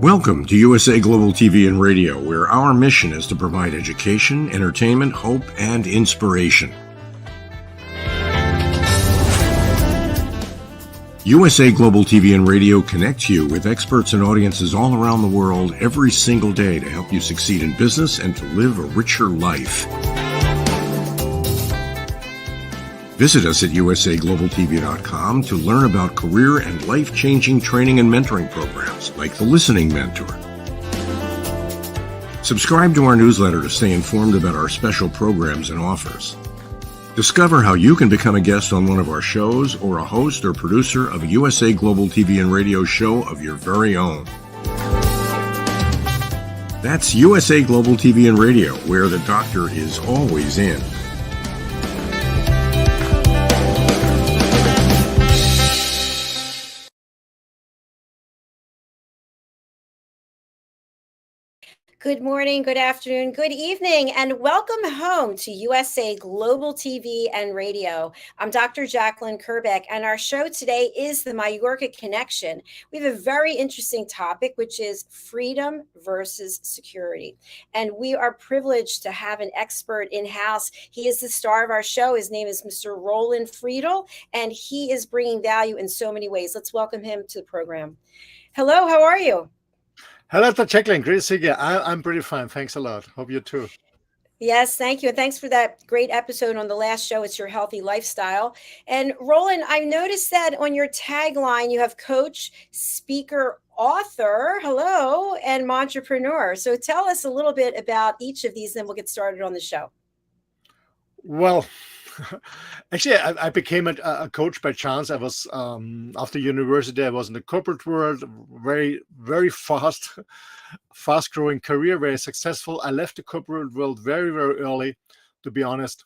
Welcome to USA Global TV and Radio, where our mission is to provide education, entertainment, hope, and inspiration. USA Global TV and Radio connects you with experts and audiences all around the world every single day to help you succeed in business and to live a richer life. Visit us at usaglobaltv.com to learn about career and life-changing training and mentoring programs like the Listening Mentor. Subscribe to our newsletter to stay informed about our special programs and offers. Discover how you can become a guest on one of our shows or a host or producer of a USA Global TV and Radio show of your very own. That's USA Global TV and Radio, where the doctor is always in. Good morning, good afternoon, good evening, and welcome home to USA Global TV and Radio. I'm Dr. JACALYN KERBECK, and our show today is the Mallorca Connection. We have a very interesting topic, which is freedom versus security. And we are privileged to have an expert in-house. He is the star of our show. His name is Mr. Roland Friedl, and he is bringing value in so many ways. Let's welcome him to the program. Hello, how are you? Hello, Dr. JACALYN. Great to see you. I'm pretty fine. Thanks a lot. Hope you too. Yes, thank you. And thanks for that great episode on the last show. It's your healthy lifestyle. And Roland, I noticed that on your tagline, you have coach, speaker, author, hello, and entrepreneur. So tell us a little bit about each of these, then we'll get started on the show. Well, actually, I became a coach by chance. I was, after university, I was in the corporate world, very, very fast growing career, very successful. I left the corporate world very, very early, to be honest.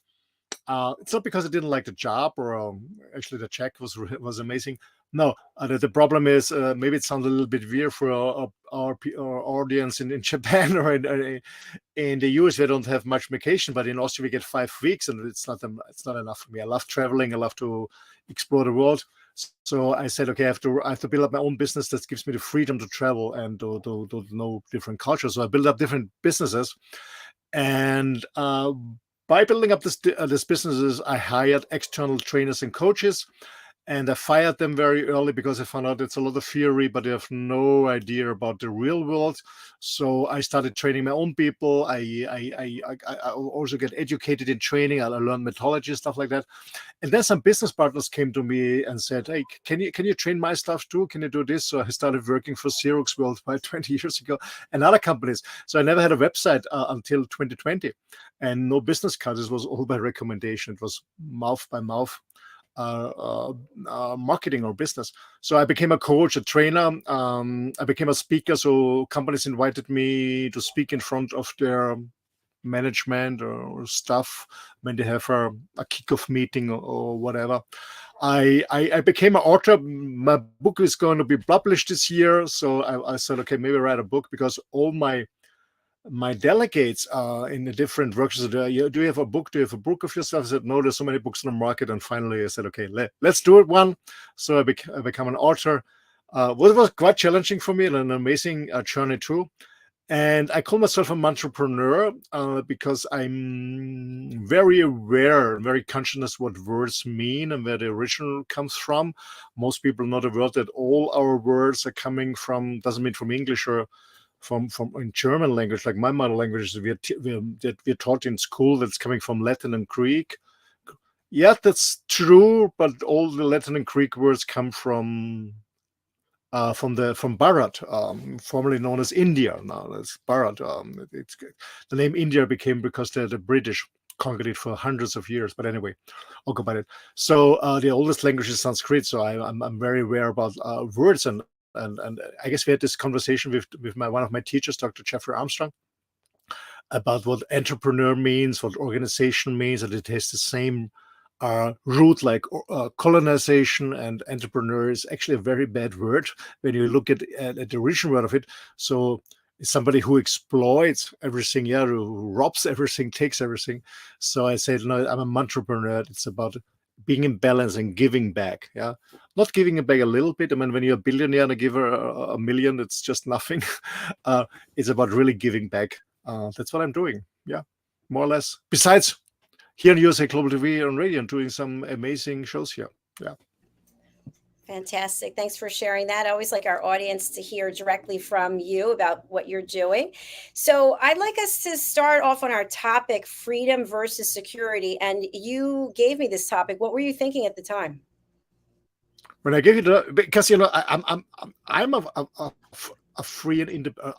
It's not because I didn't like the job or actually the check was amazing. No, the problem is maybe it sounds a little bit weird for our audience in Japan or in the US. We don't have much vacation, but in Austria we get 5 weeks, and it's not enough for me. I love traveling. I love to explore the world. So I said, okay, I have to build up my own business that gives me the freedom to travel and to know different cultures. So I built up different businesses, and by building up these businesses, I hired external trainers and coaches. And I fired them very early because I found out it's a lot of theory, but they have no idea about the real world. So I started training my own people. I also get educated in training. I learned methodology, stuff like that. And then some business partners came to me and said, "Hey, can you train my stuff too? Can you do this?" So I started working for Xerox worldwide 20 years ago and other companies. So I never had a website until 2020, and no business cards. It was all by recommendation. It was mouth by mouth. Marketing or business. So I became a coach, a trainer. I became a speaker. So companies invited me to speak in front of their management or staff when they have a kickoff meeting or whatever. I became an author. My book is going to be published this year. So I said, okay, maybe write a book, because all my delegates in the different workshops, do you have a book? Do you have a book of yourself? I said, no, there's so many books on the market. And finally I said, okay, let's do it one. So I become an author. What was quite challenging for me and an amazing journey too. And I call myself an entrepreneur because I'm very aware, very conscious what words mean and where the original comes from. Most people are not aware that all our words are coming from, doesn't mean from English or from in German language, like my mother language, we're taught in school, that's coming from Latin and Greek. Yeah, that's true, but all the Latin and Greek words come from Bharat, formerly known as India. Now that's Bharat. The name India became because the British conquered it for hundreds of years. But anyway, occupied it. So the oldest language is Sanskrit. So I'm very aware about words and I guess we had this conversation with one of my teachers, Dr. Jeffrey Armstrong, about what entrepreneur means, what organization means, and it has the same root like colonization, and entrepreneur is actually a very bad word when you look at the original word of it. So it's somebody who exploits everything, who robs everything, takes everything. So I said, no, I'm a entrepreneur. It's about being in balance and giving back. Yeah, not giving back a little bit. I mean, when you're a billionaire and a giver a million, it's just nothing. It's about really giving back. That's what I'm doing. Yeah, more or less. Besides here in USA Global TV and radio, and doing some amazing shows here. Yeah. Fantastic. Thanks for sharing that. I always like our audience to hear directly from you about what you're doing. So I'd like us to start off on our topic, freedom versus security. And you gave me this topic. What were you thinking at the time? When I gave you because I'm a free and independent.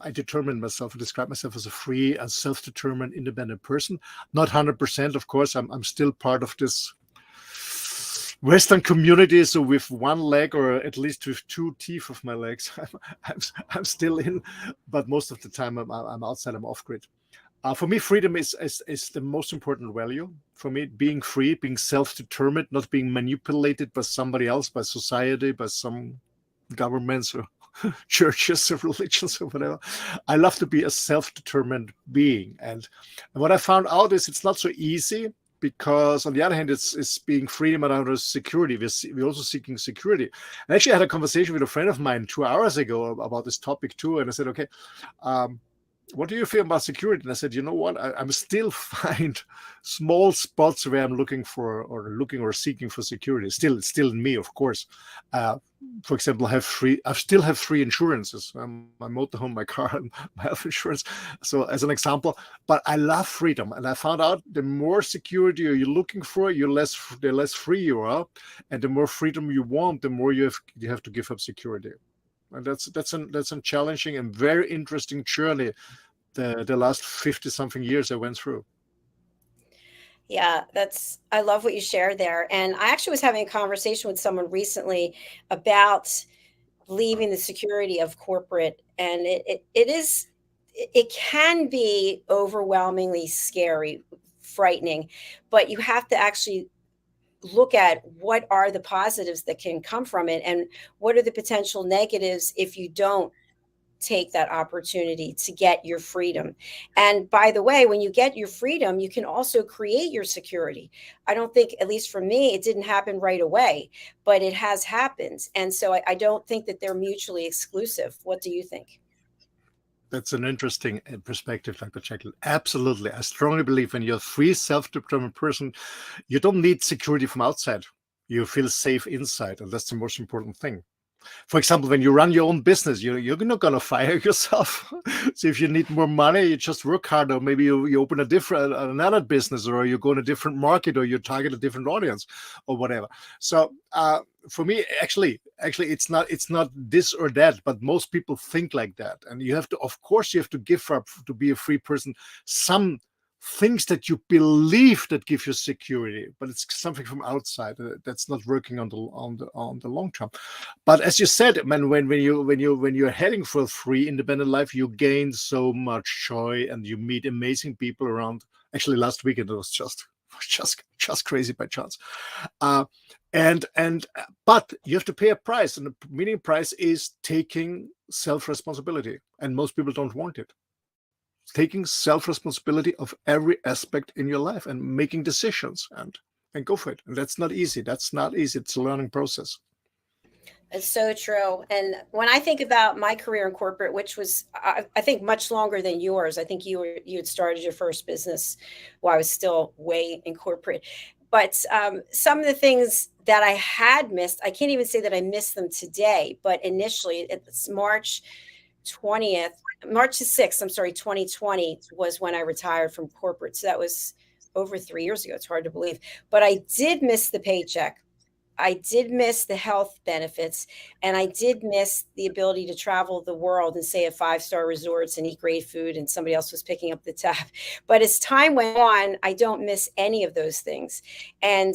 I determine myself, describe myself as a free and self-determined, independent person. Not 100%, of course. I'm still part of this Western community, so with one leg, or at least with two teeth of my legs, I'm still in, but most of the time I'm outside. I'm off grid. For me, freedom is the most important value. For me, being free, being self-determined, not being manipulated by somebody else, by society, by some governments or churches or religions or whatever. I love to be a self-determined being, and what I found out is it's not so easy. Because on the other hand, it's being freedom around security. We're also seeking security. I actually had a conversation with a friend of mine 2 hours ago about this topic too. And I said, okay, what do you feel about security? And I said, you know what? I'm still find small spots where I'm looking or seeking for security. It's still in me, of course. For example, I still have three insurances: my motorhome, my car, and my health insurance. So as an example, but I love freedom, and I found out the more security you're looking for, the less free you are, and the more freedom you want, the more you have to give up security. And that's a challenging and very interesting journey. The last 50-something years I went through. Yeah, I love what you shared there. And I actually was having a conversation with someone recently about leaving the security of corporate. And it can be overwhelmingly scary, frightening, but you have to actually look at what are the positives that can come from it and what are the potential negatives if you don't take that opportunity to get your freedom. And by the way, when you get your freedom, you can also create your security. I don't think, at least for me, it didn't happen right away, but it has happened. And so I don't think that they're mutually exclusive. What do you think? That's an interesting perspective, Dr. JACALYN. Absolutely. I strongly believe when you're a free, self-determined person, you don't need security from outside. You feel safe inside, and that's the most important thing. For example, when you run your own business, you're not going to fire yourself. So if you need more money, you just work harder. Maybe you open another business, or you go in a different market, or you target a different audience, or whatever. So for me, actually, it's not this or that, but most people think like that. And of course, you have to give up to be a free person some things that you believe that give you security, but it's something from outside that's not working on the long term. But as you said, man, when you're heading for a free, independent life, you gain so much joy and you meet amazing people around. Actually, last weekend it was just crazy by chance. But you have to pay a price, and the meaning price is taking self-responsibility, and most people don't want it. Taking self-responsibility of every aspect in your life and making decisions and go for it. And that's not easy. It's a learning process. It's so true. And when I think about my career in corporate, which was, I think, much longer than yours, I think you had started your first business while I was still way in corporate. But some of the things that I had missed, I can't even say that I missed them today, but initially it's March the 6th, 2020 was when I retired from corporate. So that was over 3 years ago. It's hard to believe, but I did miss the paycheck. I did miss the health benefits, and I did miss the ability to travel the world and stay at 5-star resorts and eat great food, and somebody else was picking up the tab. But as time went on, I don't miss any of those things. And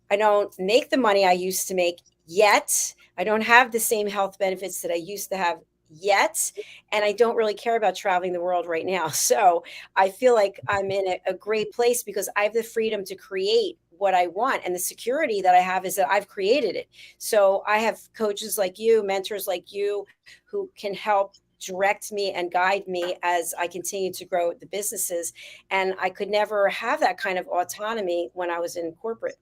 I don't make the money I used to make yet. I don't have the same health benefits that I used to have yet. And I don't really care about traveling the world right now. So I feel like I'm in a great place because I have the freedom to create what I want. And the security that I have is that I've created it. So I have coaches like you, mentors like you, who can help direct me and guide me as I continue to grow the businesses. And I could never have that kind of autonomy when I was in corporate.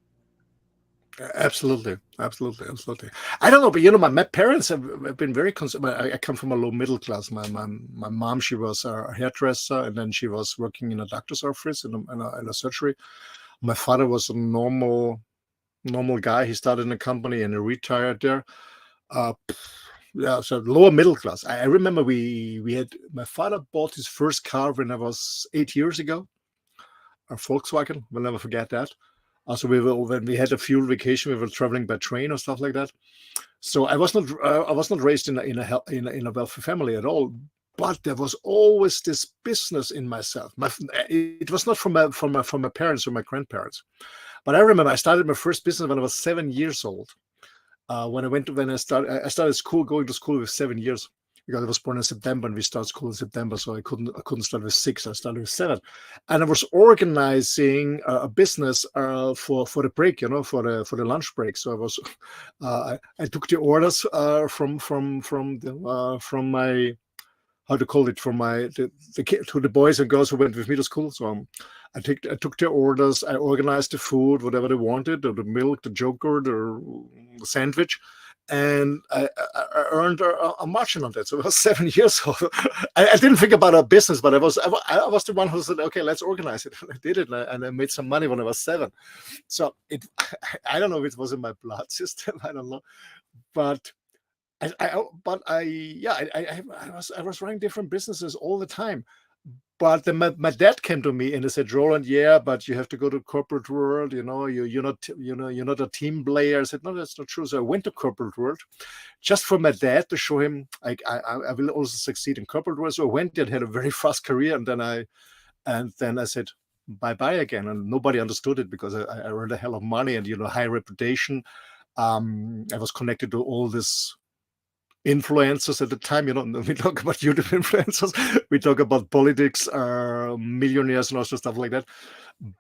Absolutely, absolutely, absolutely. I don't know, but my parents have been very concerned. I come from a low middle class. My mom, she was a hairdresser, and then she was working in a doctor's office in a surgery. My father was a normal guy. He started in a company and he retired there. Uh, yeah, so lower middle class. I remember we had my father bought his first car when I was 8 years ago, a Volkswagen. We'll never forget that. Also, when we had a fuel vacation, we were traveling by train or stuff like that. So I was not raised in a wealthy family at all. But there was always this business in myself. It was not from my parents or my grandparents. But I remember I started my first business when I was 7 years old. When I started school, going to school with 7 years, because I was born in September and we start school in September, so I couldn't start with 6. I started with 7, and I was organizing a business for the break, for the lunch break. So I took the orders from my, how to call it, from the kid, to the boys and girls who went with me to school. So I took their orders, I organized the food, whatever they wanted, or the milk, the yogurt, or the sandwich, and I earned a margin on that. So I was 7 years old. I didn't think about a business, but I was the one who said, okay, let's organize it. And I did it, and I made some money when I was 7. So I don't know if it was in my blood system. I don't know, but I was running different businesses all the time. But then my dad came to me and he said, Roland, yeah, but you have to go to corporate world. You're not a team player. I said, no, that's not true. So I went to corporate world just for my dad to show him I will also succeed in corporate world. So I went and had a very fast career, and then I said bye again, and nobody understood it because I earned a hell of money and high reputation. I was connected to all this influencers at the time. We talk about YouTube influencers, we talk about politics, millionaires, and also stuff like that.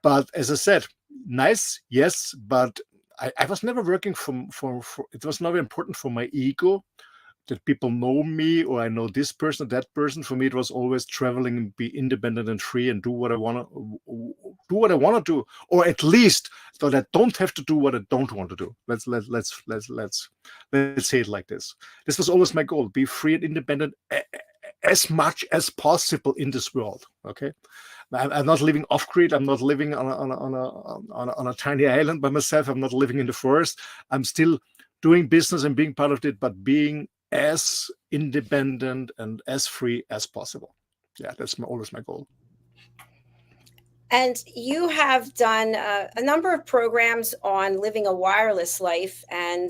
But as I said, nice, yes, but I was never working for it was never important for my ego that people know me or I know this person, that person. For me, it was always traveling and be independent and free and do what I want to do, or at least so that I don't have to do what I don't want to do. Let's say it like this. This was always my goal: be free and independent as much as possible in this world. Okay, I'm not living off grid. I'm not living on a tiny island by myself. I'm not living in the forest. I'm still doing business and being part of it, but being as independent and as free as possible. Yeah, that's always my goal. And you have done a number of programs on living a wireless life and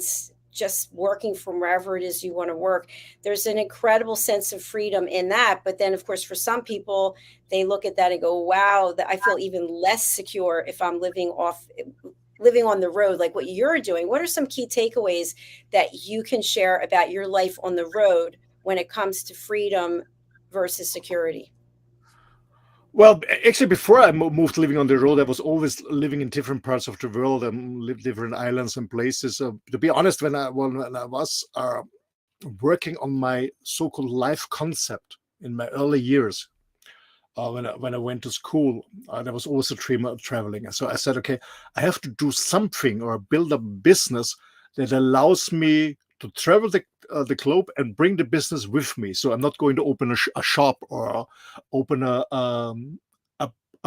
just working from wherever it is you want to work. There's an incredible sense of freedom in that. But then, of course, for some people, they look at that and go, wow, I feel even less secure if I'm living on the road, like what you're doing. What are some key takeaways that you can share about your life on the road when it comes to freedom versus security? Well, actually, before I moved living on the road, I was always living in different parts of the world and lived different islands and places. To be honest, when I was working on my so-called life concept in my early years, when I went to school, there was always a dream of traveling. So I said, okay, I have to do something or build a business that allows me to travel the globe and bring the business with me. So I'm not going to open a shop or open a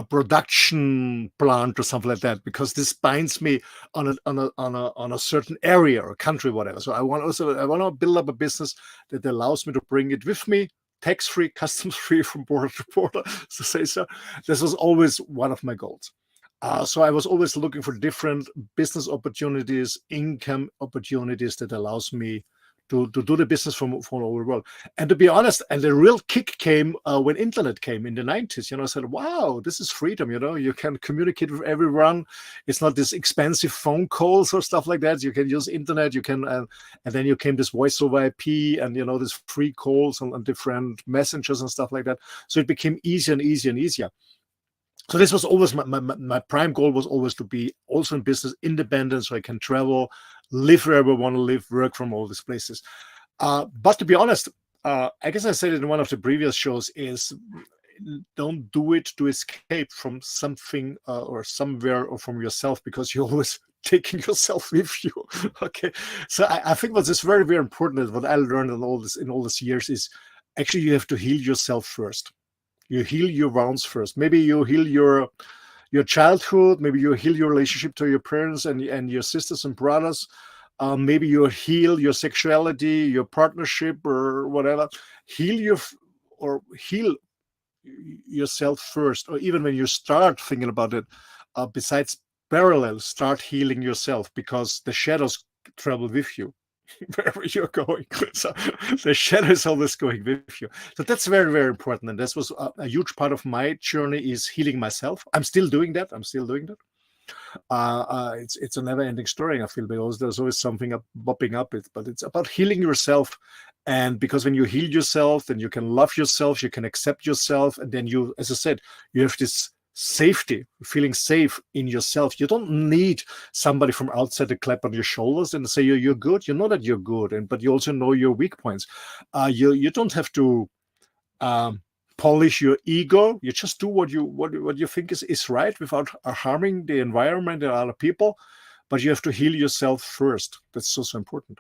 production plant or something like that, because this binds me on a certain area or country, whatever. So I want to build up a business that allows me to bring it with me, tax-free, customs-free, from border to border, to say so. This was always one of my goals. So I was always looking for different business opportunities, income opportunities that allows me to do the business from all over the world. And to be honest, and the real kick came when internet came in the 90s. I said, wow, this is freedom. You can communicate with everyone. It's not this expensive phone calls or stuff like that. You can use internet. You can, and then you came this voice over IP and this free calls on different messengers and stuff like that. So it became easier and easier and easier. So this was always my prime goal, was always to be also in business independent, so I can travel, live wherever I want to live, work from all these places. But to be honest, I guess I said it in one of the previous shows, is don't do it to escape from something or somewhere or from yourself, because you're always taking yourself with you. Okay, so I think what is very, very important is what I learned in all these years is actually you have to heal yourself first. You heal your wounds first. Maybe you heal your childhood. Maybe you heal your relationship to your parents and your sisters and brothers. Maybe you heal your sexuality, your partnership, or whatever. Heal yourself first, or even when you start thinking about it, besides parallel, start healing yourself, because the shadows travel with you wherever you're going. So the shadow is always going with you. So that's very, very important. And this was a huge part of my journey, is healing myself. I'm still doing that. It's a never-ending story, I feel, because there's always something popping up. But it's about healing yourself. And because when you heal yourself, then you can love yourself, you can accept yourself, and then you, as I said, you have this safety, feeling safe in yourself. You don't need somebody from outside to clap on your shoulders and say you're good. You know that you're good, but you also know your weak points. You don't have to polish your ego. You just do what you think is right, without harming the environment and other people. But you have to heal yourself first. That's so important.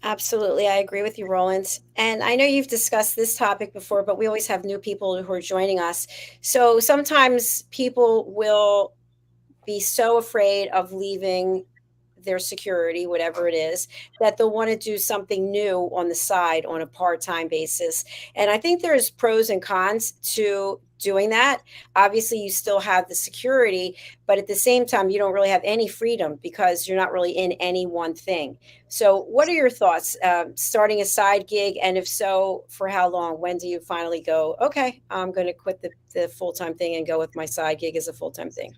Absolutely. I agree with you, Roland. And I know you've discussed this topic before, but we always have new people who are joining us. So sometimes people will be so afraid of leaving their security, whatever it is, that they'll want to do something new on the side on a part-time basis. And I think there's pros and cons to doing that. Obviously, you still have the security, but at the same time, you don't really have any freedom because you're not really in any one thing. So what are your thoughts, starting a side gig? And if so, for how long? When do you finally go, okay, I'm going to quit the full-time thing and go with my side gig as a full-time thing?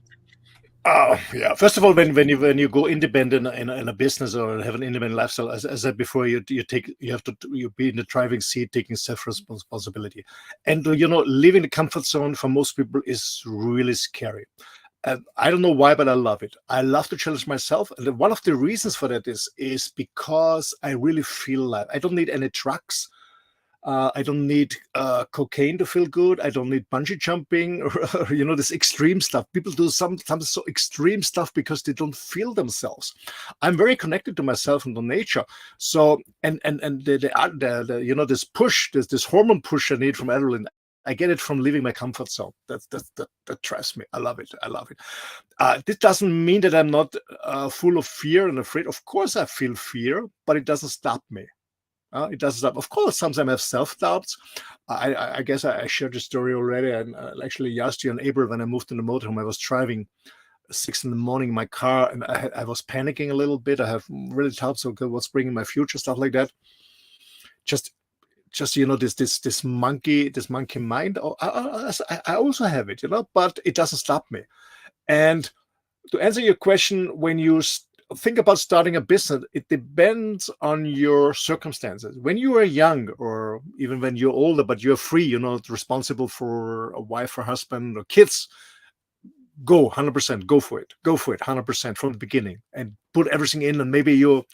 Yeah. First of all, when you go independent in a business or have an independent lifestyle, as I said before, you be in the driving seat, taking self responsibility, and leaving the comfort zone for most people is really scary. And I don't know why, but I love it. I love to challenge myself, and one of the reasons for that is because I really feel like I don't need any drugs. I don't need cocaine to feel good. I don't need bungee jumping or this extreme stuff. People do sometimes so extreme stuff because they don't feel themselves. I'm very connected to myself and to nature. So and the this push, this hormone push I need from adrenaline, I get it from leaving my comfort zone. That drives me. I love it. This doesn't mean that I'm not full of fear and afraid. Of course, I feel fear, but it doesn't stop me. It doesn't stop. Of course, sometimes I have self-doubts. I guess I shared the story already. And actually, last year in April, when I moved in the motorhome, I was driving 6 in the morning in my car, and I was panicking a little bit. I have really doubts of what's bringing my future, stuff like that. Just this monkey mind. I also have it, but it doesn't stop me. And to answer your question, when you think about starting a business, it depends on your circumstances. When you are young, or even when you're older, but you're free, you're not responsible for a wife or husband or kids, go 100%, go for it 100% from the beginning, and put everything in. And maybe you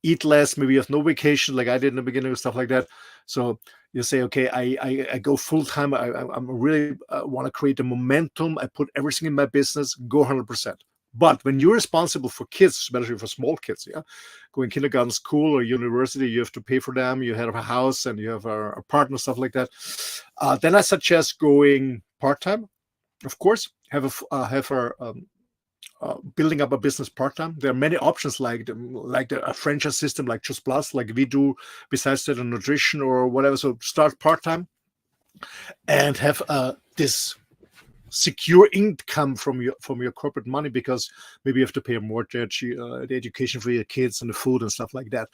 eat less, maybe you have no vacation like I did in the beginning or stuff like that. So you say, okay, I go full time. I'm really want to create a momentum. I put everything in my business, go 100%. But when you're responsible for kids, especially for small kids, going kindergarten, school, or university, you have to pay for them. You have a house and you have a partner, stuff like that. Then I suggest going part-time. Of course, building up a business part-time. There are many options like a franchise system, like Just Plus, like we do. Besides that, a nutrition or whatever. So start part-time and have this secure income from your corporate money, because maybe you have to pay a mortgage, the education for your kids, and the food and stuff like that.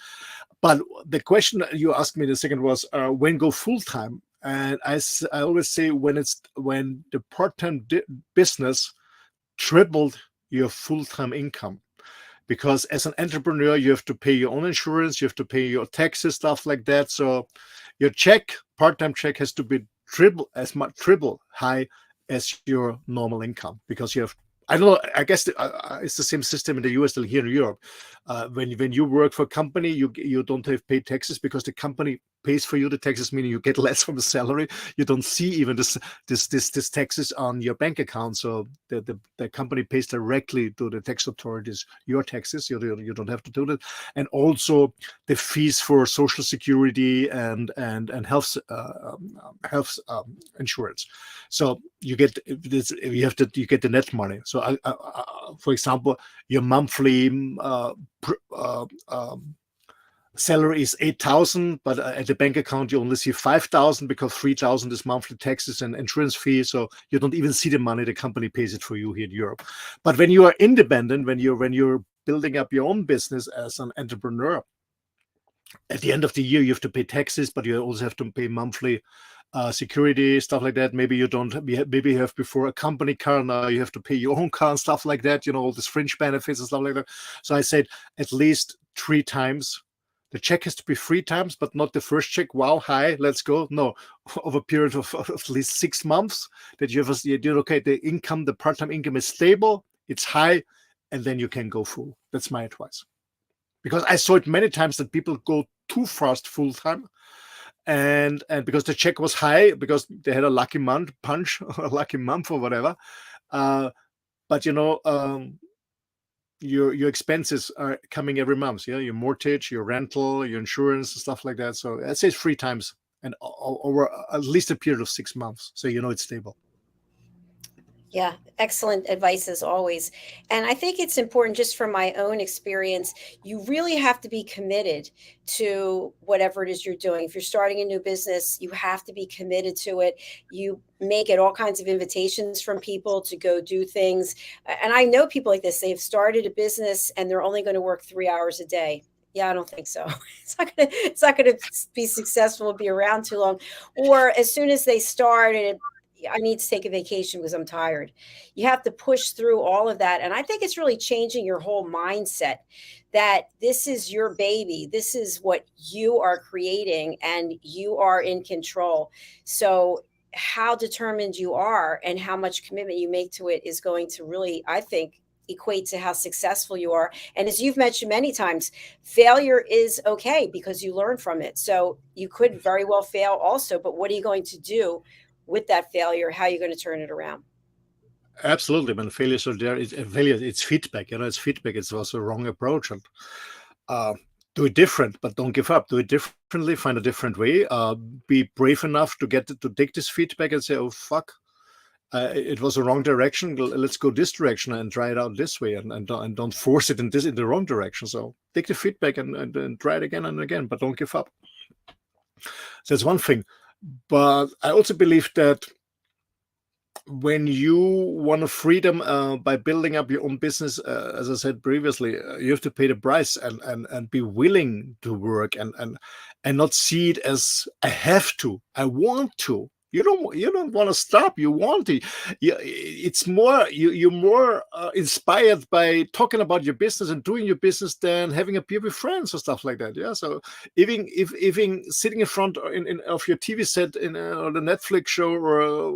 But the question you asked me the second was when go full time, and I always say when the part-time business tripled your full-time income, because as an entrepreneur you have to pay your own insurance, you have to pay your taxes, stuff like that. So your part-time check has to be triple high as your normal income, because you have, I don't know, I guess it's the same system in the US than here in Europe. When you work for a company, you don't have paid taxes because the company pays for you the taxes, meaning you get less from the salary. You don't see even this taxes on your bank account. So the company pays directly to the tax authorities your taxes. You don't have to do that. And also the fees for social security and health insurance. So you get this. You get the net money. So for example, your monthly salary is 8,000, but at the bank account you only see 5,000 because 3,000 is monthly taxes and insurance fees. So you don't even see the money. The company pays it for you here in Europe. But when you are independent, when you're building up your own business as an entrepreneur, at the end of the year you have to pay taxes, but you also have to pay monthly security, stuff like that. Maybe you don't. Maybe you have before a company car, now you have to pay your own car and stuff like that. All these fringe benefits and stuff like that. So I said at least 3 times. The check has to be 3 times, but not the first check. Wow, hi, let's go. No, over a period of at least 6 months that you have okay, the income, the part-time income is stable, it's high, and then you can go full. That's my advice. Because I saw it many times that people go too fast full-time, and because the check was high, because they had a lucky month or a lucky month or whatever. But your expenses are coming every month. Your mortgage, your rental, your insurance, and stuff like that. So I'd say 3 times, and over at least a period of 6 months, so it's stable. Yeah, excellent advice as always. And I think it's important, just from my own experience, you really have to be committed to whatever it is you're doing. If you're starting a new business, you have to be committed to it. You may get all kinds of invitations from people to go do things. And I know people like this. They've started a business and they're only going to work 3 hours a day. Yeah, I don't think so. It's not going to be successful, be around too long. Or as soon as they start and I need to take a vacation because I'm tired. You have to push through all of that. And I think it's really changing your whole mindset that this is your baby. This is what you are creating and you are in control. So how determined you are and how much commitment you make to it is going to really, I think, equate to how successful you are. And as you've mentioned many times, failure is okay because you learn from it. So you could very well fail also, but what are you going to do with that failure? How are you going to turn it around? Absolutely. When failures are there, it's feedback. It's feedback. It's also a wrong approach. And do it different, but don't give up. Do it differently. Find a different way. Be brave enough to take this feedback and say, "Oh fuck, it was a wrong direction. Let's go this direction and try it out this way, and don't force it in the wrong direction." So take the feedback and try it again and again, but don't give up. So that's one thing. But I also believe that when you want a freedom by building up your own business, as I said previously, you have to pay the price and be willing to work and not see it as I have to, I want to. You don't want to stop. You want to. It's more. You're more inspired by talking about your business and doing your business than having a beer with friends or stuff like that. Yeah. So even sitting in front of your TV set or the Netflix show or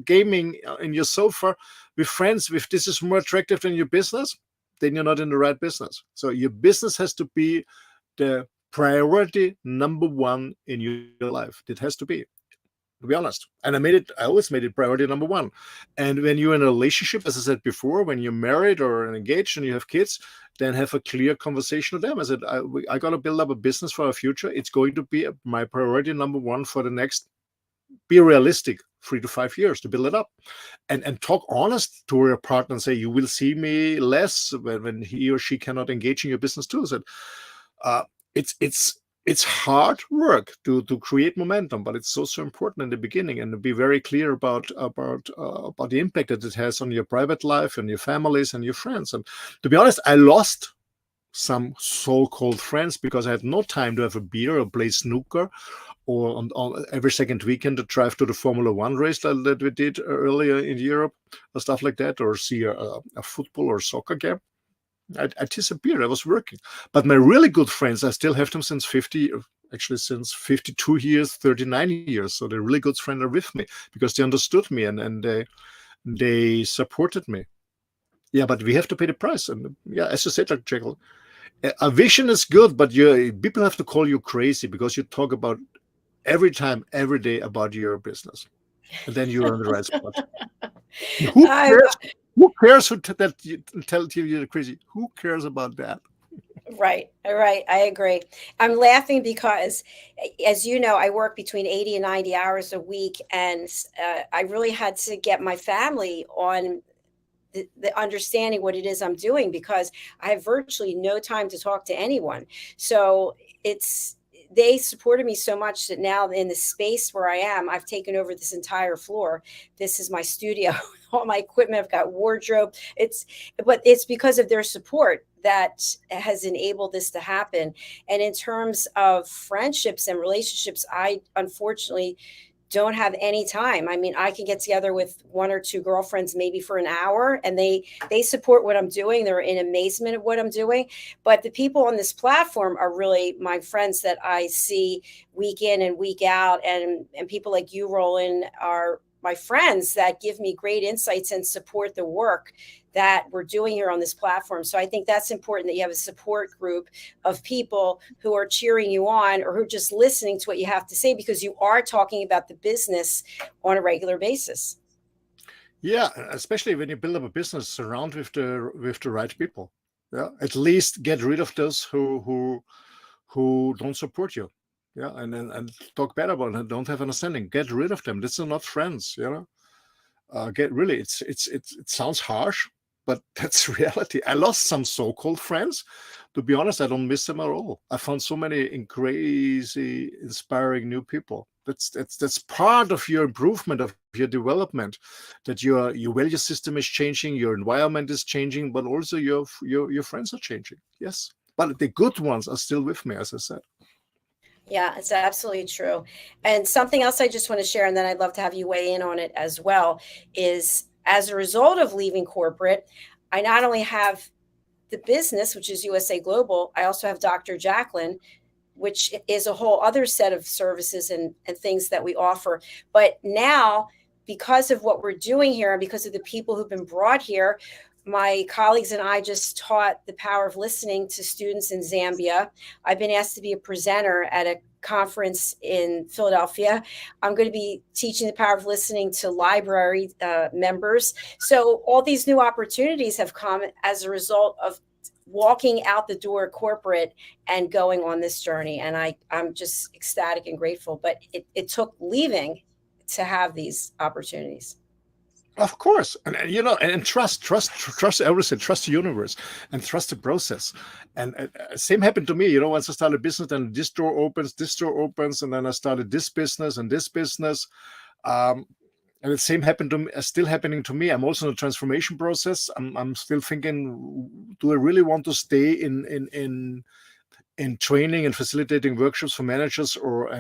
gaming in your sofa with friends, if this is more attractive than your business, then you're not in the right business. So your business has to be the priority number 1 in your life. It has to be. To be honest. And I always made it priority number 1. And when you're in a relationship, as I said before, when you're married or engaged and you have kids, then have a clear conversation with them. I said, I got to build up a business for our future. It's going to be my priority number 1 for the next, be realistic, 3 to 5 years to build it up. And talk honest to your partner and say, you will see me less when he or she cannot engage in your business too. So it's hard work to create momentum, but it's also important in the beginning, and to be very clear about the impact that it has on your private life and your families and your friends. And to be honest, I lost some so-called friends because I had no time to have a beer or play snooker, or on every second weekend to drive to the Formula One race that we did earlier in Europe or stuff like that, or see a football or soccer game. I disappeared. I was working. But my really good friends, I still have them since 52 years, 39 years. So the really good friends are with me because they understood me and they supported me. Yeah, but we have to pay the price. And yeah, as you said, JACALYN, a vision is good, but people have to call you crazy because you talk about every time, every day about your business. And then you're on the right spot. Who I, cares? Who cares that you tell you you're crazy? Who cares about that? Right, right. I agree. I'm laughing because, as you know, I work between 80 and 90 hours a week, and I really had to get my family on the understanding what it is I'm doing, because I have virtually no time to talk to anyone. So it's they supported me so much that now in the space where I am, I've taken over this entire floor. This is my studio. All my equipment, I've got wardrobe. But it's because of their support that has enabled this to happen. And in terms of friendships and relationships, I unfortunately don't have any time. I mean, I can get together with one or two girlfriends maybe for an hour, and they support what I'm doing. They're in amazement of what I'm doing. But the people on this platform are really my friends that I see week in and week out, and people like you, Roland, are my friends that give me great insights and support the work that we're doing here on this platform. So I think that's important, that you have a support group of people who are cheering you on, or who are just listening to what you have to say, because you are talking about the business on a regular basis. Yeah, especially when you build up a business, surround with the right people. Yeah, at least get rid of those who don't support you. Yeah, and talk bad about it, don't have understanding. Get rid of them. These are not friends. Get really. It sounds harsh, but that's reality. I lost some so-called friends. To be honest, I don't miss them at all. I found so many crazy, inspiring new people. That's part of your improvement, of your development, that your value system is changing, your environment is changing, but also your friends are changing. Yes, but the good ones are still with me, as I said. Yeah, it's absolutely true. And something else I just want to share, and then I'd love to have you weigh in on it as well, is as a result of leaving corporate, I not only have the business, which is USA Global, I also have Dr. JACALYN, which is a whole other set of services and things that we offer. But now, because of what we're doing here and because of the people who've been brought here, my colleagues and I just taught the power of listening to students in Zambia. I've been asked to be a presenter at a conference in Philadelphia. I'm going to be teaching the power of listening to library members. So all these new opportunities have come as a result of walking out the door corporate and going on this journey. And I'm just ecstatic and grateful. But it took leaving to have these opportunities. Of course, and trust everything, trust the universe, and trust the process. And same happened to me. Once I started business, then this door opens, and then I started this business and this business. And the same happened to me, still happening to me. I'm also in a transformation process. I'm still thinking, do I really want to stay in training and facilitating workshops for managers, or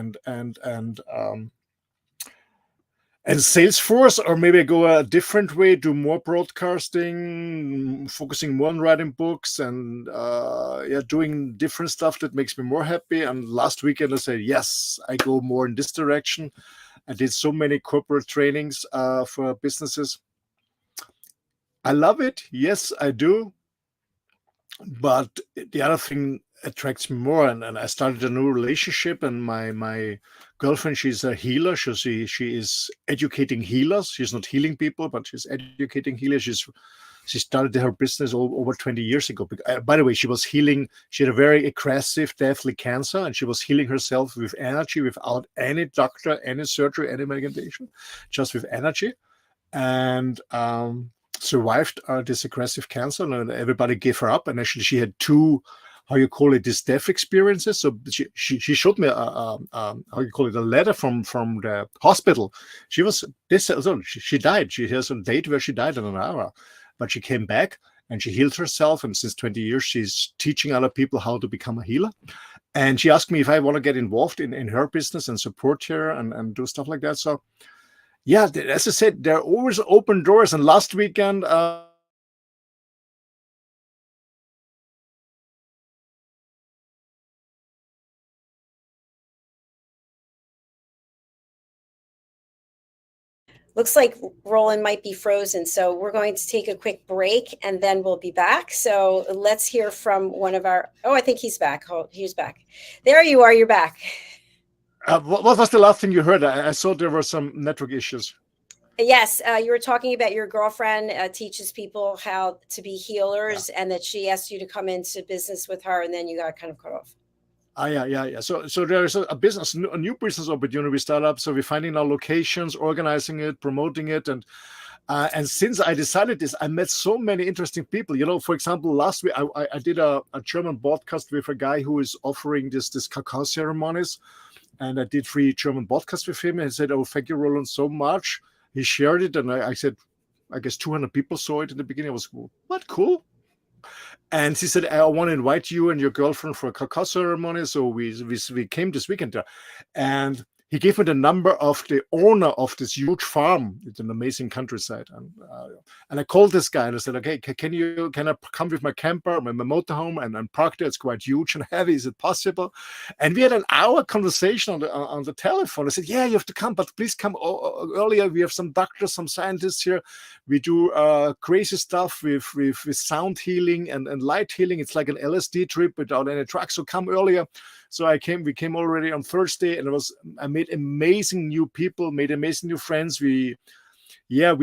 and Salesforce, or maybe go a different way, do more broadcasting, focusing more on writing books, and doing different stuff that makes me more happy. And last weekend I said, yes, I go more in this direction. I did so many corporate trainings for businesses. I love it. Yes, I do. But the other thing attracts me more, and I started a new relationship, and my girlfriend, she's a healer. She is educating healers. She's not healing people, but she's educating healers. She started her business over 20 years ago. By the way, she was healing. She had a very aggressive, deathly cancer, and she was healing herself with energy, without any doctor, any surgery, any medication, just with energy. And survived this aggressive cancer, and everybody gave her up. And actually, she had two, how you call it, these death experiences. So she showed me how you call it, a letter from the hospital. She was this. So she died. She has a date where she died in an hour, but she came back and she healed herself. And since 20 years, she's teaching other people how to become a healer. And she asked me if I want to get involved in her business and support her and do stuff like that. So yeah, as I said, there are always open doors. And last weekend, Looks like Roland might be frozen. So we're going to take a quick break and then we'll be back. So let's hear from one of our, oh, I think he's back. Oh, he's back. There you are. You're back. What was the last thing you heard? I saw there were some network issues. Yes, you were talking about your girlfriend teaches people how to be healers, and that she asked you to come into business with her, and then you got kind of cut off. Yeah. So there is a business, a new business opportunity we start up. So we're finding our locations, organizing it, promoting it, and since I decided this, I met so many interesting people. You know, for example, last week I did a German podcast with a guy who is offering this cacao ceremonies, and I did 3 German podcasts with him. And he said, "Oh, thank you, Roland, so much." He shared it, and I said, I guess 200 people saw it in the beginning. I was, what, cool? And he said, "I want to invite you and your girlfriend for a cacao ceremony." So we came this weekend there, and he gave me the number of the owner of this huge farm. It's an amazing countryside, and I called this guy and I said, "Okay, can I come with my camper, my motorhome, and park there? It's quite huge and heavy. Is it possible?" And we had an hour conversation on the telephone. I said, "Yeah, you have to come, but please come earlier. We have some doctors, some scientists here. We do crazy stuff with sound healing and light healing. It's like an LSD trip without any drugs. So come earlier." So we came already on Thursday, and I made amazing new people, made amazing new friends. We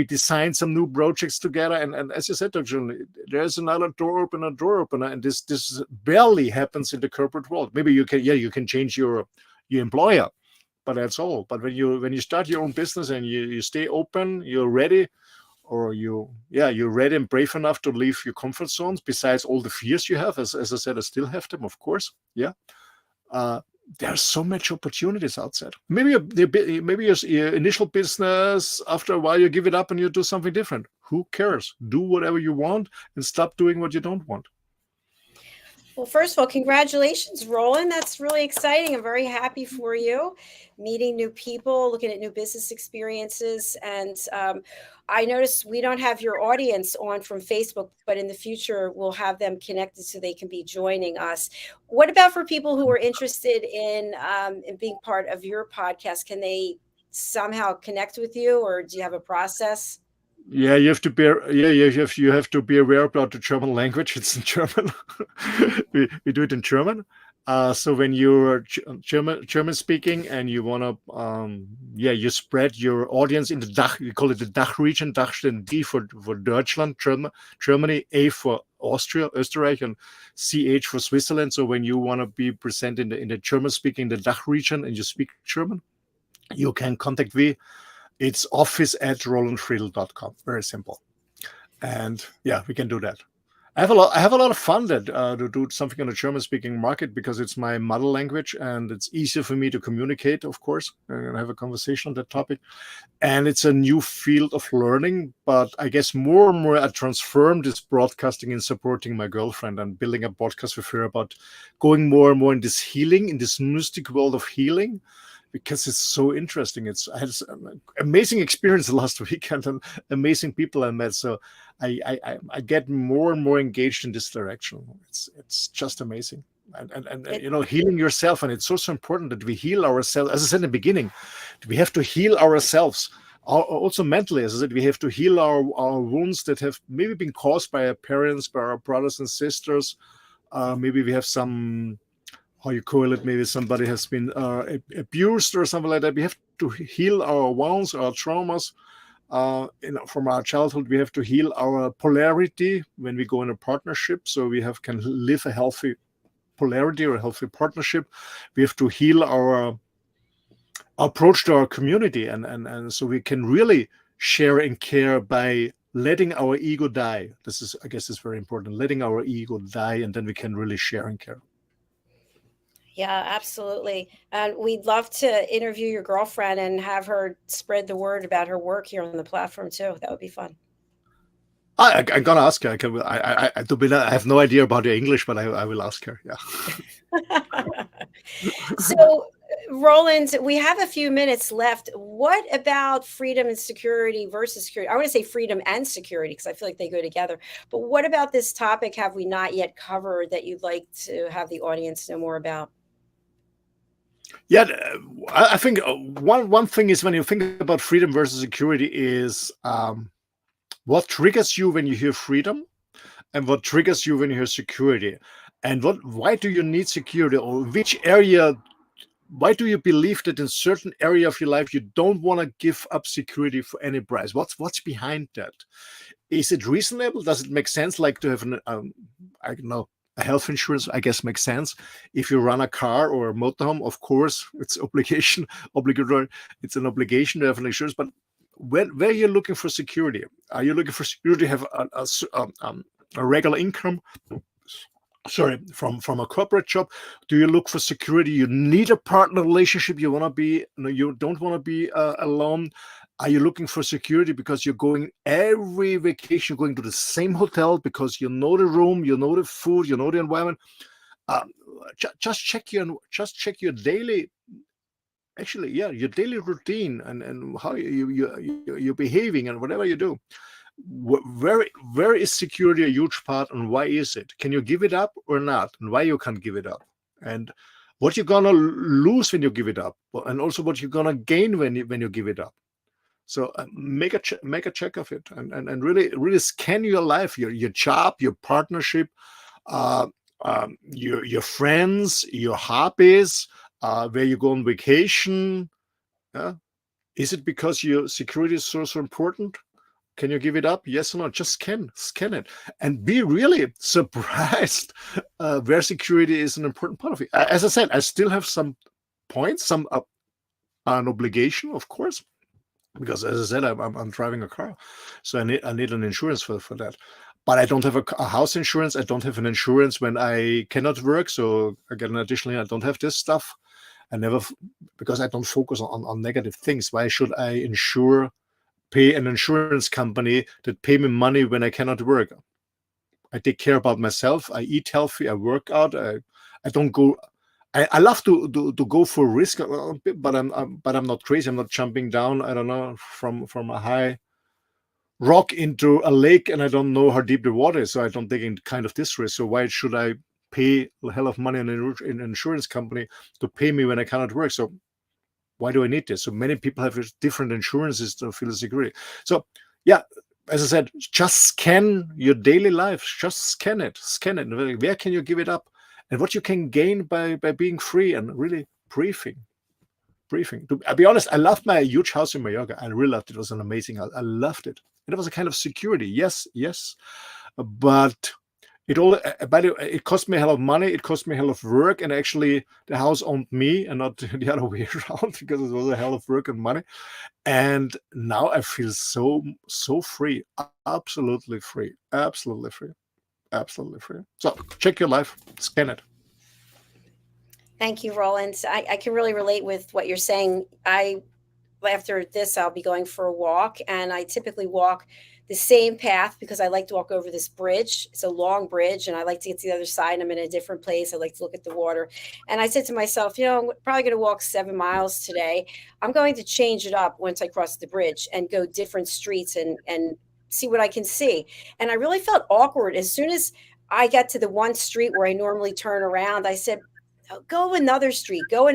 designed some new projects together. And as you said, Dr. there's another door opener, and this barely happens in the corporate world. Maybe you can change your employer, but that's all. But when you start your own business and you stay open, you're ready, or you're ready and brave enough to leave your comfort zones, besides all the fears you have. As I said, I still have them, of course. Yeah. There's so much opportunities outside. Maybe your initial business, after a while you give it up and you do something different. Who cares? Do whatever you want and stop doing what you don't want. Well, first of all, congratulations, Roland. That's really exciting. I'm very happy for you, meeting new people, looking at new business experiences. And I noticed we don't have your audience on from Facebook, but in the future, we'll have them connected so they can be joining us. What about for people who are interested in being part of your podcast? Can they somehow connect with you, or do you have a process? Yeah, you have to be aware about the German language. It's in German. we do it in German. So when you're German speaking and you want to, you spread your audience in the DACH. We call it the DACH region. DACH stands D for Deutschland, Germany, A for Austria, Österreich, and CH for Switzerland. So when you want to be present in the German speaking, the DACH region, and you speak German, you can contact me. It's office@rolandfriedl.com. Very simple. And yeah, we can do that. I have a lot of fun to do something on the German-speaking market, because it's my mother language and it's easier for me to communicate, of course, and have a conversation on that topic. And it's a new field of learning, but I guess more and more I transform this broadcasting in supporting my girlfriend and building a podcast with her about going more and more in this healing, in this mystic world of healing, because it's so interesting. I had an amazing experience last weekend and amazing people I met. So I get more and more engaged in this direction. It's just amazing. And healing yourself. And it's also important that we heal ourselves. As I said in the beginning, we have to heal ourselves. Also mentally, as I said, we have to heal our wounds that have maybe been caused by our parents, by our brothers and sisters. Maybe we have some, how you call it, maybe somebody has been abused or something like that. We have to heal our wounds, our traumas from our childhood. We have to heal our polarity when we go in a partnership, so we can live a healthy polarity or a healthy partnership. We have to heal our approach to our community, and so we can really share and care by letting our ego die. I guess is very important, letting our ego die, and then we can really share and care. Yeah, absolutely. And we'd love to interview your girlfriend and have her spread the word about her work here on the platform too. That would be fun. I'm gonna ask her. I have no idea about her English, but I will ask her. Yeah. So, Roland, we have a few minutes left. What about freedom and security versus security? I want to say freedom and security because I feel like they go together. But what about this topic have we not yet covered that you'd like to have the audience know more about? Yeah, I think one thing is, when you think about freedom versus security, is what triggers you when you hear freedom, and what triggers you when you hear security, and why do you need security, or which area why do you believe that in certain area of your life you don't want to give up security for any price? What's behind that? Is it reasonable? Does it make sense, like to have an I don't know, a health insurance? I guess makes sense. If you run a car or a motorhome, of course, it's obligatory. It's an obligation to have an insurance. But where you're looking for security, are you looking for security to have a regular income? Sorry, from a corporate job? Do you look for security? You need a partner relationship. You want to be, you don't want to be alone. Are you looking for security because you're going every vacation, you're going to the same hotel because you know the room, you know the food, you know the environment? Just check your daily, actually, yeah, your daily routine and how you're behaving and whatever you do. Where is security a huge part, and why is it? Can you give it up or not, and why you can't give it up, and what you're gonna lose when you give it up, and also what you're gonna gain when you give it up. So make a check of it, and really scan your life, your job, your partnership, your friends, your hobbies, where you go on vacation. Is it because your security is so important? Can you give it up? Yes or no? Just scan it, and be really surprised where security is an important part of it. As I said, I still have some points, an obligation, of course, because as I said, I'm driving a car, so I need an insurance for that. But I don't have a house insurance. I don't have an insurance when I cannot work. So again, additionally, I don't have this stuff. I never, because I don't focus on negative things. Why should I pay an insurance company that pay me money when I cannot work? I take care about myself. I eat healthy. I work out. I don't go. I love to go for risk, but I'm not crazy. I'm not jumping down, I don't know, from a high rock into a lake, and I don't know how deep the water is, so I don't take any kind of this risk. So why should I pay a hell of money in an insurance company to pay me when I cannot work? So why do I need this? So many people have different insurances to feel security. So yeah, as I said, just scan your daily life. Just scan it. Where can you give it up? And what you can gain by being free and really briefing. To be honest, I loved my huge house in Mallorca. I really loved it. It was an amazing house. I loved it. And it was a kind of security. Yes. But it cost me a hell of money. It cost me a hell of work. And actually, the house owned me and not the other way around, because it was a hell of work and money. And now I feel so free. Absolutely free. So check your life, scan it. Thank you, Roland. I can really relate with what you're saying. After this, I'll be going for a walk, and I typically walk the same path because I like to walk over this bridge. It's a long bridge, and I like to get to the other side. I'm in a different place. I like to look at the water. And I said to myself, I'm probably going to walk 7 miles today. I'm going to change it up once I cross the bridge and go different streets and see what I can see. And I really felt awkward. As soon as I got to the one street where I normally turn around, I said, go another street, go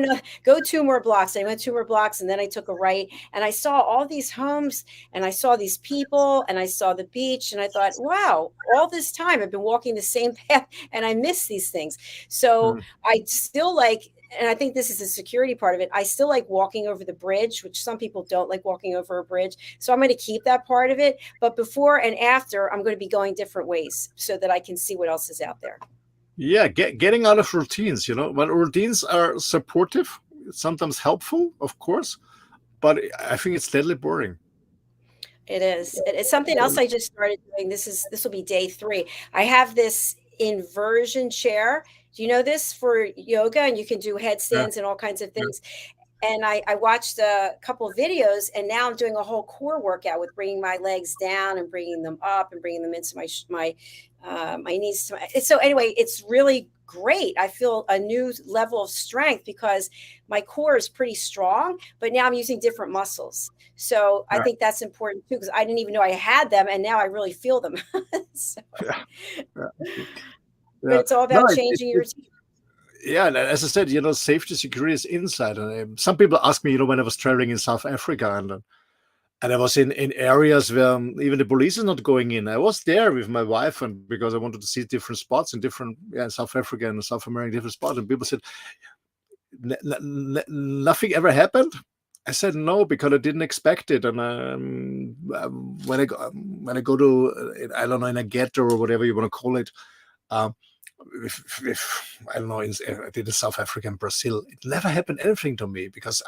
2 more blocks. I went 2 more blocks, and then I took a right, and I saw all these homes, and I saw these people, and I saw the beach, and I thought, wow, all this time I've been walking the same path, and I miss these things. So I still like, and I think this is the security part of it, I still like walking over the bridge, which some people don't like walking over a bridge. So I'm going to keep that part of it. But before and after, I'm going to be going different ways so that I can see what else is out there. Yeah, getting out of routines, when routines are supportive, sometimes helpful, of course, but I think it's deadly boring. It is. It's something else I just started doing. This will be day 3. I have this inversion chair. Do you know this, for yoga? And you can do headstands and all kinds of things. And I watched a couple of videos, and now I'm doing a whole core workout with bringing my legs down and bringing them up and bringing them into my knees. So anyway, it's really great. I feel a new level of strength because my core is pretty strong, but now I'm using different muscles. So I think that's important too, because I didn't even know I had them, and now I really feel them. But it's all about changing your routine. Yeah, as I said, safety, security is inside. And some people ask me, when I was traveling in South Africa, and I was in areas where even the police is not going in. I was there with my wife, and because I wanted to see different spots in South Africa and South America, different spots. And people said, nothing ever happened? I said no, because I didn't expect it. And when I go to, I don't know, in a ghetto or whatever you want to call it, if I don't know, I did in South Africa and Brazil, it never happened anything to me, because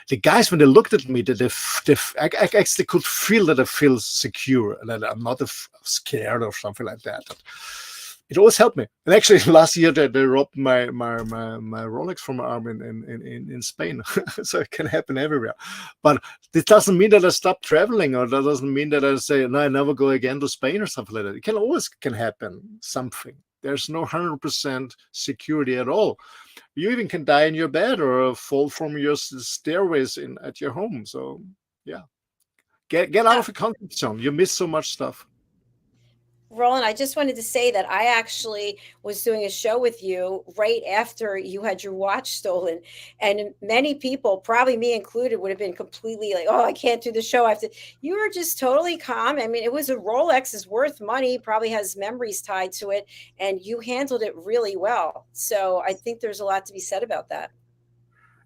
the guys, when they looked at me, I actually could feel that I feel secure and that I'm not scared or something like that. It always helped me. And actually, last year they robbed my Rolex from my arm in Spain. So it can happen everywhere. But this doesn't mean that I stop traveling, or that doesn't mean that I say, no, I never go again to Spain or something like that. It always can happen something. There's no 100% security at all. You even can die in your bed or fall from your stairways at your home. So yeah, get out of the comfort zone. You miss so much stuff. Roland, I just wanted to say that I actually was doing a show with you right after you had your watch stolen. And many people, probably me included, would have been completely like, oh, I can't do the show. You were just totally calm. I mean, it was a Rolex, is worth money, probably has memories tied to it. And you handled it really well. So I think there's a lot to be said about that.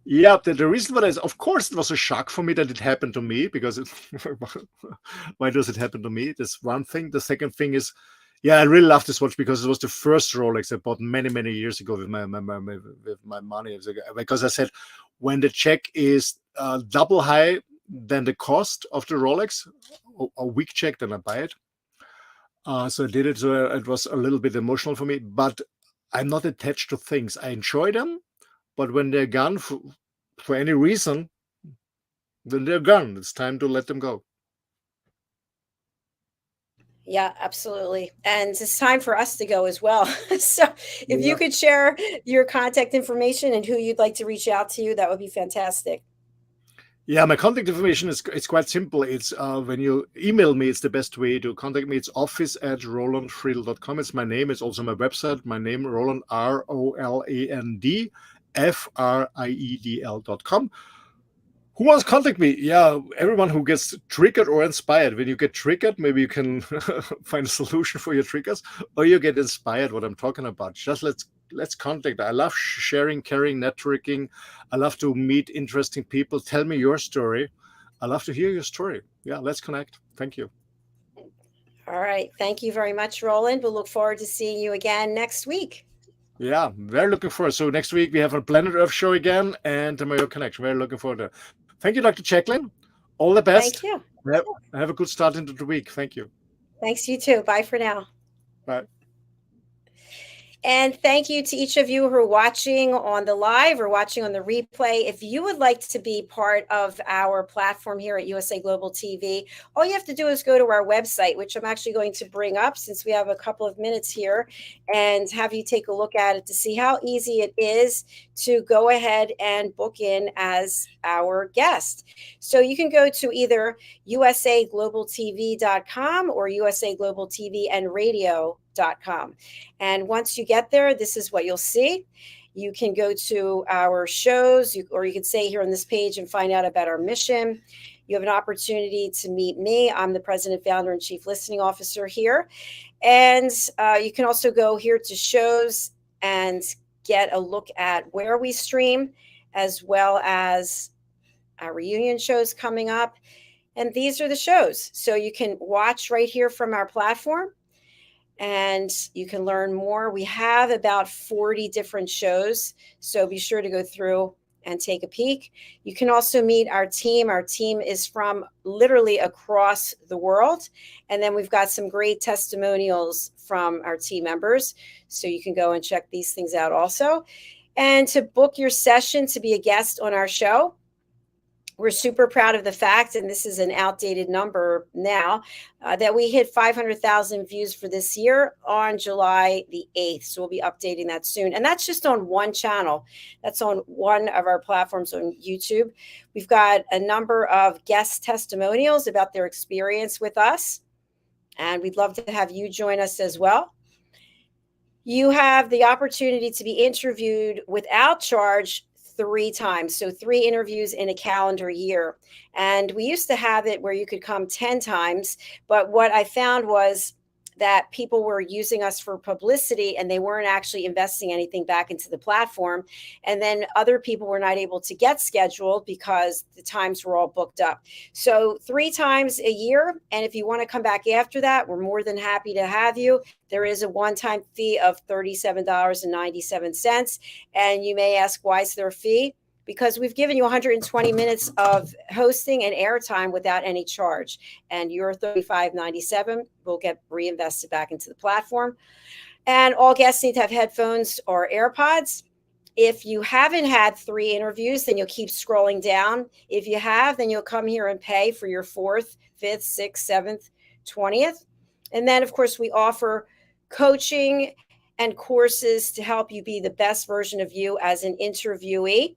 Yeah, the reason for that is, of course, it was a shock for me that it happened to me, because why does it happen to me? That's one thing. The second thing is, yeah, I really love this watch because it was the first Rolex I bought many, many years ago with my money. Because I said, when the check is double high than the cost of the Rolex, a week check, then I buy it. So I did it. So it was a little bit emotional for me, but I'm not attached to things. I enjoy them. But when they're gone for any reason, then they're gone. It's time to let them go. Yeah, absolutely. And it's time for us to go as well. So if you could share your contact information and who you'd like to reach out to, that would be fantastic. Yeah, my contact information it's quite simple. It's when you email me, it's the best way to contact me. It's office@rolandfriedl.com. It's my name. It's also my website. My name, Roland, ROLAND FRIEDL.com. Who wants to contact me? Yeah, everyone who gets triggered or inspired. When you get triggered, maybe you can find a solution for your triggers, or you get inspired what I'm talking about. Just let's contact. I love sharing, caring, networking. I love to meet interesting people. Tell me your story. I love to hear your story. Yeah, let's connect. Thank you. All right. Thank you very much, Roland. We'll look forward to seeing you again next week. Yeah, very looking forward. So next week we have a Planet Earth show again and the Mallorca Connection. Very looking forward to it. Thank you, Dr. JACALYN. All the best. Thank you. Have a good start into the week. Thank you. Thanks, you too. Bye for now. Bye. And thank you to each of you who are watching on the live or watching on the replay. If you would like to be part of our platform here at USA Global TV, all you have to do is go to our website, which I'm actually going to bring up since we have a couple of minutes here, and have you take a look at it to see how easy it is to go ahead and book in as our guest. So you can go to either usaglobaltv.com or usaglobaltvandradio.com. And once you get there, this is what you'll see. You can go to our shows, or you can stay here on this page and find out about our mission. You have an opportunity to meet me. I'm the president, founder, and chief listening officer here. And you can also go here to shows and get a look at where we stream, as well as our reunion shows coming up. And these are the shows. So you can watch right here from our platform, and you can learn more. We have about 40 different shows, so be sure to go through and take a peek. You can also meet our team. Our team is from literally across the world. And then we've got some great testimonials from our team members, so you can go and check these things out also. And to book your session to be a guest on our show, we're super proud of the fact, and this is an outdated number now, that we hit 500,000 views for this year on July the 8th. So we'll be updating that soon. And that's just on one channel. That's on one of our platforms on YouTube. We've got a number of guest testimonials about their experience with us, and we'd love to have you join us as well. You have the opportunity to be interviewed without charge 3 times. So 3 interviews in a calendar year. And we used to have it where you could come 10 times. But what I found was that people were using us for publicity and they weren't actually investing anything back into the platform. And then other people were not able to get scheduled because the times were all booked up. So 3 times a year. And if you want to come back after that, we're more than happy to have you. There is a one-time fee of $37.97. And you may ask, why is there a fee? Because we've given you 120 minutes of hosting and airtime without any charge. And your $35.97 will get reinvested back into the platform. And all guests need to have headphones or AirPods. If you haven't had 3 interviews, then you'll keep scrolling down. If you have, then you'll come here and pay for your 4th, 5th, 6th, 7th, 20th. And then, of course, we offer coaching and courses to help you be the best version of you as an interviewee.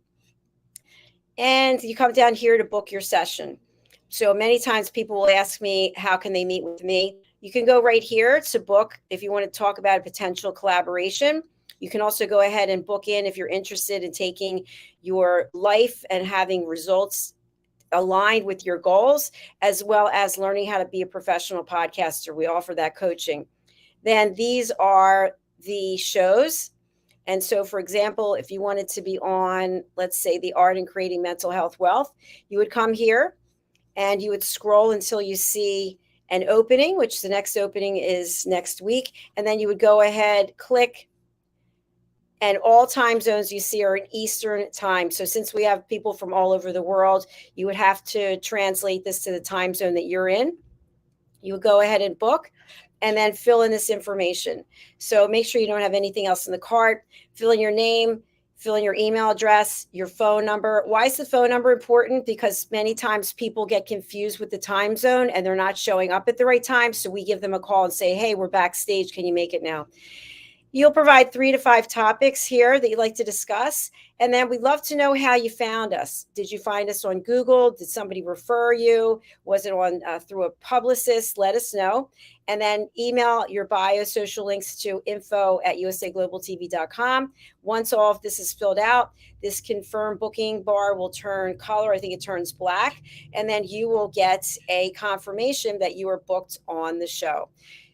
And you come down here to book your session. So many times people will ask me, how can they meet with me? You can go right here to book if you want to talk about a potential collaboration. You can also go ahead and book in if you're interested in taking your life and having results aligned with your goals, as well as learning how to be a professional podcaster. We offer that coaching. Then these are the shows. And so, for example, if you wanted to be on, let's say, the art in creating mental health wealth, you would come here and you would scroll until you see an opening, which the next opening is next week. And then you would go ahead, click, and all time zones you see are in Eastern time. So since we have people from all over the world, you would have to translate this to the time zone that you're in. You would go ahead and book and then fill in this information. So make sure you don't have anything else in the cart. Fill in your name, fill in your email address, your phone number. Why is the phone number important? Because many times people get confused with the time zone and they're not showing up at the right time. So we give them a call and say, hey, we're backstage. Can you make it now? You'll provide 3 to 5 topics here that you'd like to discuss. And then we'd love to know how you found us. Did you find us on Google? Did somebody refer you? Was it on through a publicist? Let us know. And then email your bio social links to info@usaglobaltv.com. Once all of this is filled out, this confirm booking bar will turn color. I think it turns black. And then you will get a confirmation that you are booked on the show.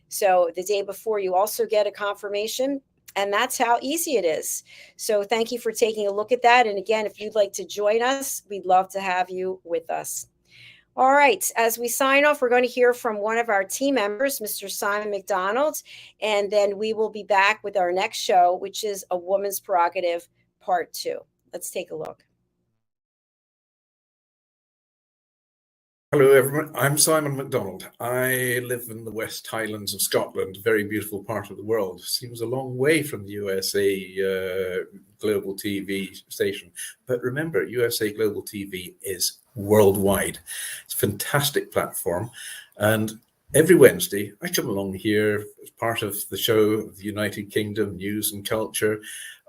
So the day before, you also get a confirmation, and that's how easy it is. So thank you for taking a look at that. And again, if you'd like to join us, we'd love to have you with us. All right. As we sign off, we're going to hear from one of our team members, Mr. Simon McDonald, and then we will be back with our next show, which is A Woman's Prerogative Part 2. Let's take a look. Hello everyone, I'm Simon McDonald. I live in the West Highlands of Scotland, a very beautiful part of the world. Seems a long way from the USA Global TV station. But remember, USA Global TV is worldwide. It's a fantastic platform. And every Wednesday, I come along here as part of the show of the United Kingdom, News and Culture.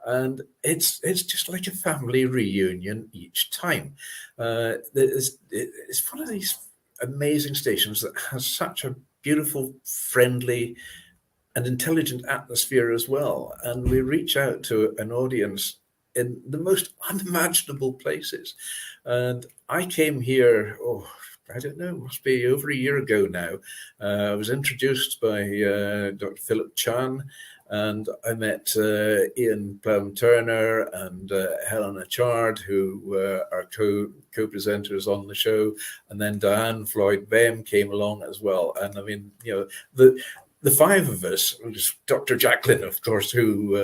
And it's just like a family reunion each time. It's one of these amazing stations that has such a beautiful, friendly, and intelligent atmosphere as well. And we reach out to an audience in the most unimaginable places. And I came here, I don't know, must be over a year ago now. I was introduced by Dr. Philip Chan, and I met Ian Plum-Turner and Helena Chard, who are co-presenters on the show. And then Diane Floyd-Bem came along as well. And I mean, you know, the 5 of us, Dr. JACALYN, of course, who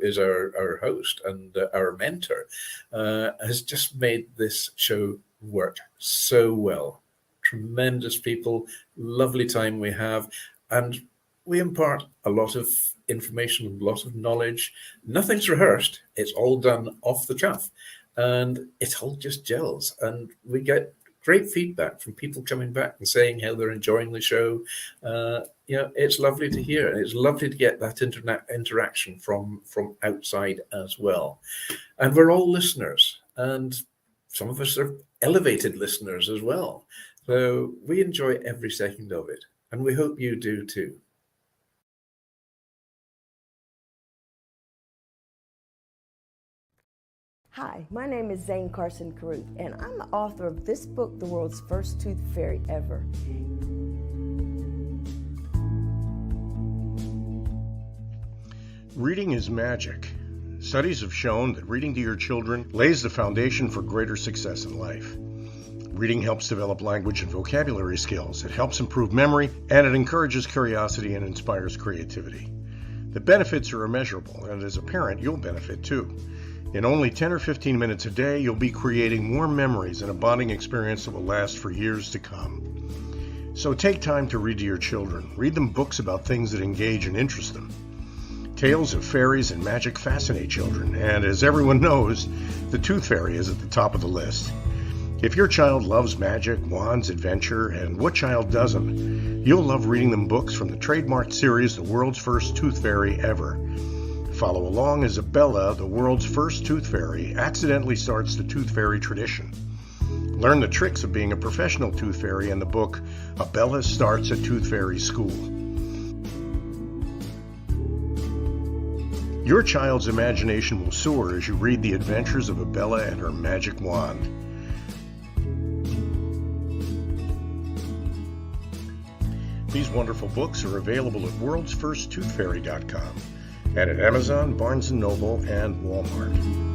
is our host and our mentor, has just made this show work so well. Tremendous people, lovely time we have, and we impart a lot of information, a lot of knowledge. Nothing's rehearsed. It's all done off the cuff, and it all just gels. And we get great feedback from people coming back and saying how they're enjoying the show. It's lovely to hear. It's lovely to get that interaction from outside as well. And we're all listeners, and some of us are elevated listeners as well. So we enjoy every second of it, and we hope you do too. Hi, my name is Zane Carson Carruth, and I'm the author of this book, The World's First Tooth Fairy Ever. Reading is magic. Studies have shown that reading to your children lays the foundation for greater success in life. Reading helps develop language and vocabulary skills. It helps improve memory, and it encourages curiosity and inspires creativity. The benefits are immeasurable, and as a parent, you'll benefit too. In only 10 or 15 minutes a day, you'll be creating more memories and a bonding experience that will last for years to come. So take time to read to your children. Read them books about things that engage and interest them. Tales of fairies and magic fascinate children, and as everyone knows, the Tooth Fairy is at the top of the list. If your child loves magic, wands, adventure, and what child doesn't, you'll love reading them books from the trademarked series, The World's First Tooth Fairy Ever. Follow along as Abella, the world's first tooth fairy, accidentally starts the tooth fairy tradition. Learn the tricks of being a professional tooth fairy in the book, Abella Starts a Tooth Fairy School. Your child's imagination will soar as you read the adventures of Abella and her magic wand. These wonderful books are available at worldsfirsttoothfairy.com and at Amazon, Barnes & Noble, and Walmart.